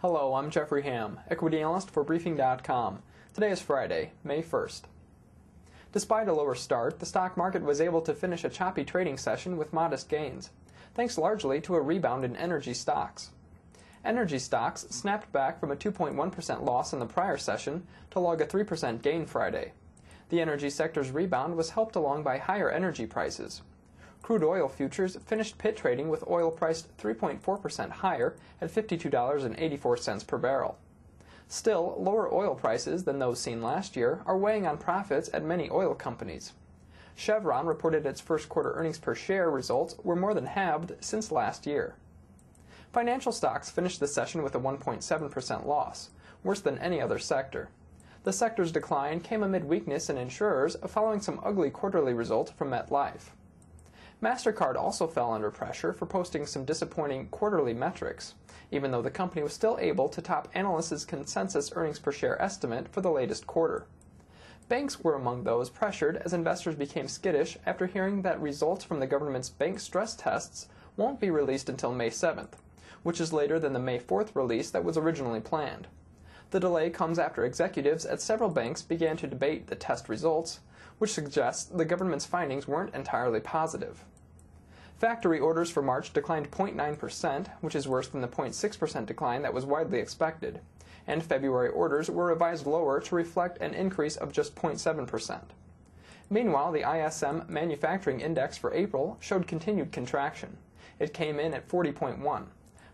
Hello, I'm Jeffrey Ham, equity analyst for Briefing.com. Today is Friday, May 1st. Despite a lower start, the stock market was able to finish a choppy trading session with modest gains, thanks largely to a rebound in energy stocks. Energy stocks snapped back from a 2.1% loss in the prior session to log a 3% gain Friday. The energy sector's rebound was helped along by higher energy prices. Crude oil futures finished pit trading with oil priced 3.4% higher at $52.84 per barrel. Still, lower oil prices than those seen last year are weighing on profits at many oil companies. Chevron reported its first quarter earnings per share results were more than halved since last year. Financial stocks finished the session with a 1.7% loss, worse than any other sector. The sector's decline came amid weakness in insurers following some ugly quarterly results from MetLife. MasterCard also fell under pressure for posting some disappointing quarterly metrics, even though the company was still able to top analysts' consensus earnings per share estimate for the latest quarter. Banks were among those pressured as investors became skittish after hearing that results from the government's bank stress tests won't be released until May 7th, which is later than the May 4th release that was originally planned. The delay comes after executives at several banks began to debate the test results, which suggests the government's findings weren't entirely positive. Factory orders for March declined 0.9%, which is worse than the 0.6% decline that was widely expected, and February orders were revised lower to reflect an increase of just 0.7%. Meanwhile, the ISM Manufacturing Index for April showed continued contraction. It came in at 40.1.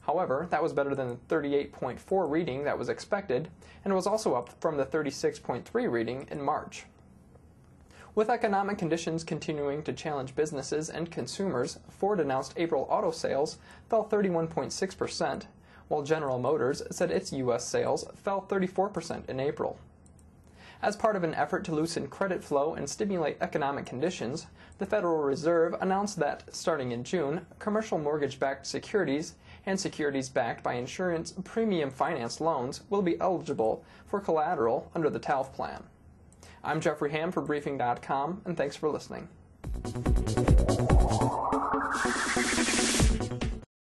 However, that was better than the 38.4 reading that was expected, and was also up from the 36.3 reading in March. With economic conditions continuing to challenge businesses and consumers, Ford announced April auto sales fell 31.6%, while General Motors said its U.S. sales fell 34% in April. As part of an effort to loosen credit flow and stimulate economic conditions, the Federal Reserve announced that, starting in June, commercial mortgage-backed securities and securities backed by insurance premium finance loans will be eligible for collateral under the TALF plan. I'm Jeffrey Ham for Briefing.com, and thanks for listening.